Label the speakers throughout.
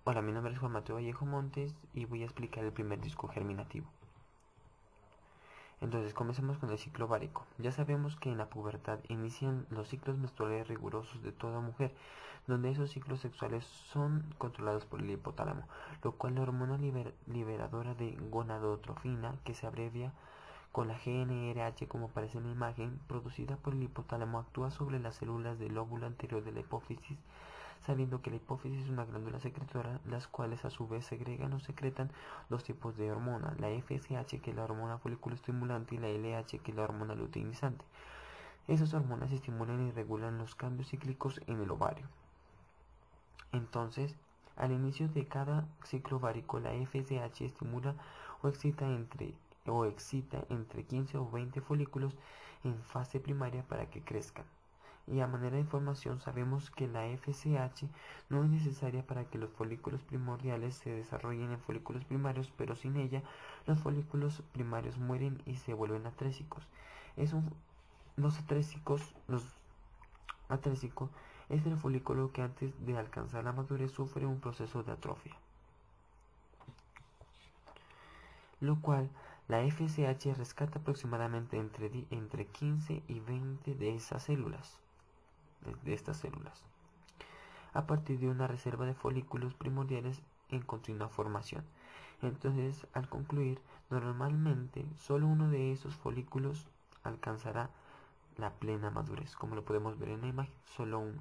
Speaker 1: Hola, mi nombre es Juan Mateo Vallejo Montes y voy a explicar el primer disco germinativo. Entonces, comencemos con el ciclo ovárico. Ya sabemos que en la pubertad inician los ciclos menstruales rigurosos de toda mujer, donde esos ciclos sexuales son controlados por el hipotálamo, lo cual la hormona liberadora de gonadotrofina, que se abrevia con la GnRH como aparece en la imagen, producida por el hipotálamo, actúa sobre las células del lóbulo anterior de la hipófisis, sabiendo que la hipófisis es una glándula secretora, las cuales a su vez segregan o secretan dos tipos de hormona, la FSH, que es la hormona folículo estimulante, y la LH, que es la hormona luteinizante. Esas hormonas estimulan y regulan los cambios cíclicos en el ovario. Entonces, al inicio de cada ciclo ovárico, la FSH estimula o excita entre 15 o 20 folículos en fase primaria para que crezcan. Y a manera de información sabemos que la FSH no es necesaria para que los folículos primordiales se desarrollen en folículos primarios, pero sin ella los folículos primarios mueren y se vuelven atrésicos. Los atrésico es el folículo que antes de alcanzar la madurez sufre un proceso de atrofia, lo cual la FSH rescata aproximadamente entre 15 y 20 de estas células, a partir de una reserva de folículos primordiales en continua formación. Entonces, al concluir, normalmente solo uno de esos folículos alcanzará la plena madurez, como lo podemos ver en la imagen, solo uno.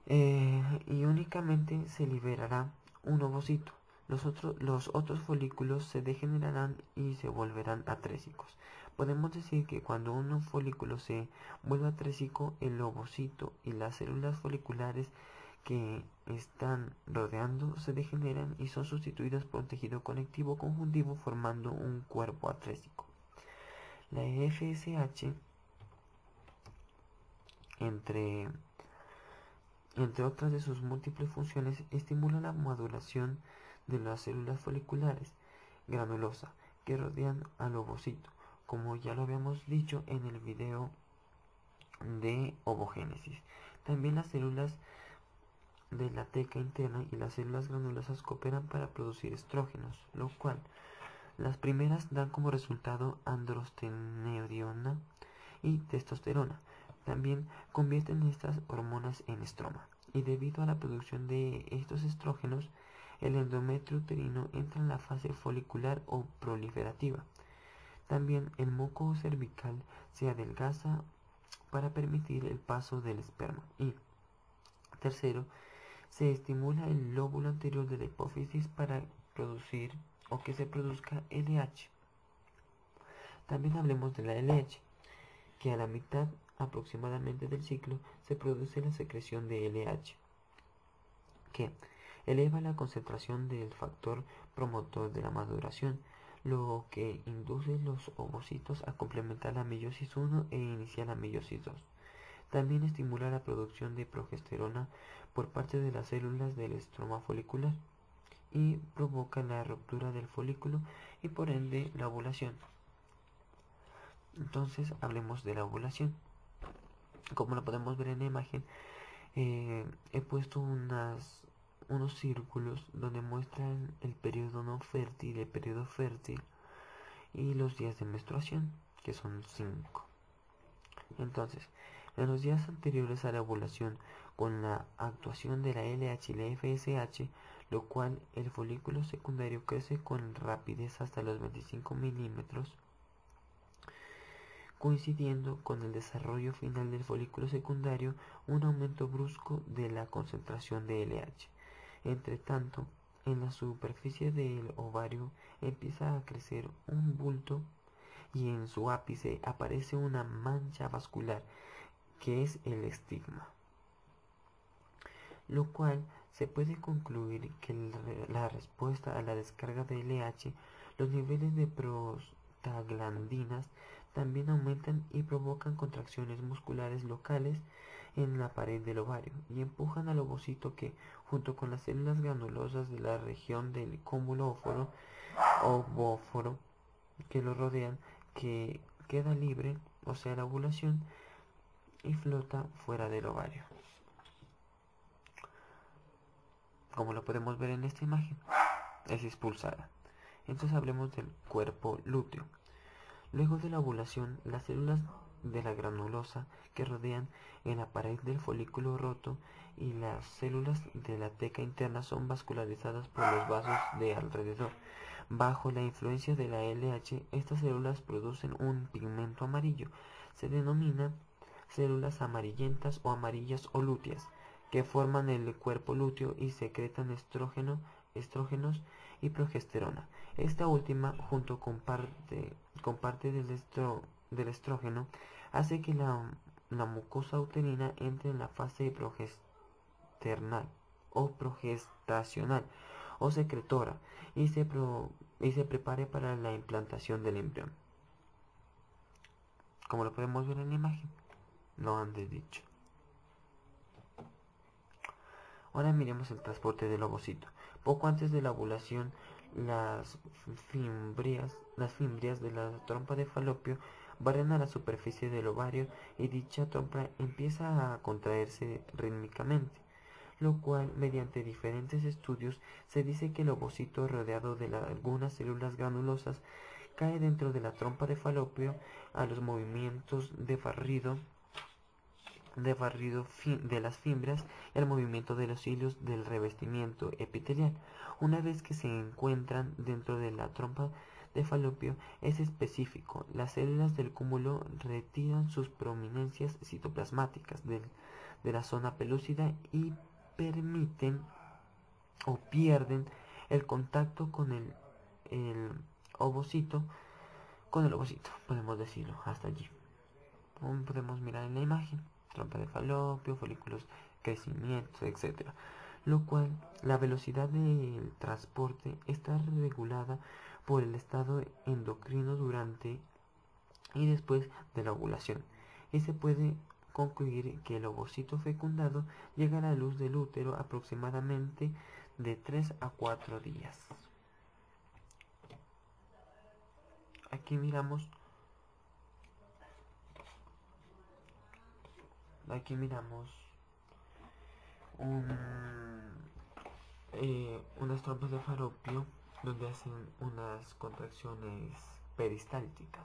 Speaker 1: Y únicamente se liberará un ovocito. Los otros folículos se degenerarán y se volverán atrésicos. Podemos decir que cuando un folículo se vuelve atrésico, el ovocito y las células foliculares que están rodeando se degeneran y son sustituidas por un tejido conectivo conjuntivo formando un cuerpo atrésico. La FSH, entre otras de sus múltiples funciones, estimula la maduración de las células foliculares granulosa que rodean al ovocito, como ya lo habíamos dicho en el video de ovogénesis. También las células de la teca interna y las células granulosas cooperan para producir estrógenos, lo cual las primeras dan como resultado androstenediona y testosterona. También convierten estas hormonas en estroma, y debido a la producción de estos estrógenos, el endometrio uterino entra en la fase folicular o proliferativa. También el moco cervical se adelgaza para permitir el paso del esperma. Y tercero, se estimula el lóbulo anterior de la hipófisis para producir o que se produzca LH. También hablemos de la LH, que a la mitad aproximadamente del ciclo se produce la secreción de LH, que eleva la concentración del factor promotor de la maduración, lo que induce los ovocitos a complementar la meiosis 1 e iniciar la meiosis 2. También estimula la producción de progesterona por parte de las células del estroma folicular y provoca la ruptura del folículo y por ende la ovulación. Entonces hablemos de la ovulación. Como lo podemos ver en la imagen, he puesto unos círculos donde muestran el periodo no fértil, el periodo fértil y los días de menstruación, que son 5. Entonces, en los días anteriores a la ovulación, con la actuación de la LH y la FSH, lo cual el folículo secundario crece con rapidez hasta los 25 milímetros, coincidiendo con el desarrollo final del folículo secundario, un aumento brusco de la concentración de LH. Entre tanto, en la superficie del ovario empieza a crecer un bulto y en su ápice aparece una mancha vascular que es el estigma, lo cual se puede concluir que la respuesta a la descarga de LH, los niveles de prostaglandinas también aumentan y provocan contracciones musculares locales en la pared del ovario y empujan al ovocito que, junto con las células granulosas de la región del cúmulo ovóforo que lo rodean, que queda libre, o sea la ovulación, y flota fuera del ovario. como lo podemos ver en esta imagen, es expulsada. Entonces hablemos del cuerpo lúteo. Luego de la ovulación, las células de la granulosa que rodean en la pared del folículo roto y las células de la teca interna son vascularizadas por los vasos de alrededor. Bajo la influencia de la LH, estas células producen un pigmento amarillo. Se denominan células amarillentas o amarillas o lúteas, que forman el cuerpo lúteo y secretan estrógenos y progesterona. Esta última, junto con parte del estrógeno, hace que la mucosa uterina entre en la fase progesterna o progestacional o secretora y se prepare para la implantación del embrión. Como lo podemos ver en la imagen, lo antes dicho. Ahora miremos el transporte del ovocito. Poco antes de la ovulación, las fimbrias de la trompa de falopio barren a la superficie del ovario y dicha trompa empieza a contraerse rítmicamente, lo cual, mediante diferentes estudios, se dice que el ovocito rodeado de algunas células granulosas cae dentro de la trompa de falopio a los movimientos de barrido de las fibras y el movimiento de los hilos del revestimiento epitelial. Una vez que se encuentran dentro de la trompa de falopio es específico. Las células del cúmulo retiran sus prominencias citoplasmáticas de la zona pelúcida y permiten o pierden el contacto con el ovocito, podemos decirlo hasta allí. Como podemos mirar en la imagen, trompa de falopio, folículos, crecimientos, etc. Lo cual, la velocidad del transporte está regulada por el estado endocrino durante y después de la ovulación, y se puede concluir que el ovocito fecundado llega a la luz del útero aproximadamente de 3 a 4 días. Aquí miramos unas trompas de falopio donde hacen unas contracciones peristálticas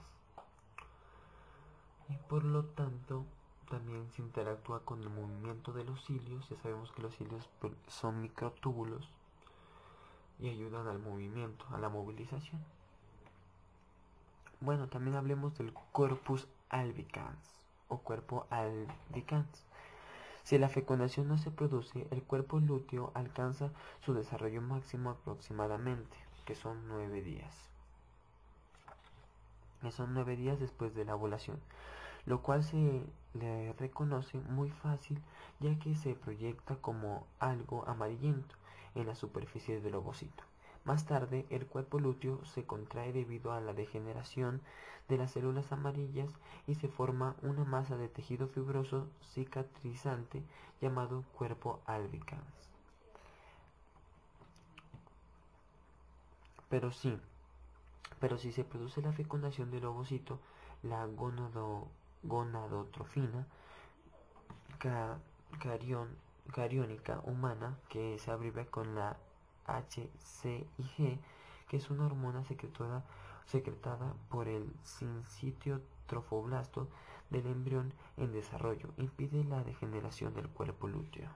Speaker 1: y por lo tanto también se interactúa con el movimiento de los cilios. Ya sabemos que los cilios son microtúbulos y ayudan al movimiento, a la movilización. Bueno, también hablemos del corpus albicans o cuerpo albicans. Si la fecundación no se produce, el cuerpo lúteo alcanza su desarrollo máximo aproximadamente, que son 9 días. Que son 9 días después de la ovulación, lo cual se le reconoce muy fácil ya que se proyecta como algo amarillento en la superficie del ovocito. Más tarde, el cuerpo lúteo se contrae debido a la degeneración de las células amarillas y se forma una masa de tejido fibroso cicatrizante llamado cuerpo albicans. Pero si se produce la fecundación del ovocito, la gonadotrofina cariónica humana, que se abrevia con la HCIG, que es una hormona secretada por el sincitio trofoblasto del embrión en desarrollo, impide la degeneración del cuerpo lúteo.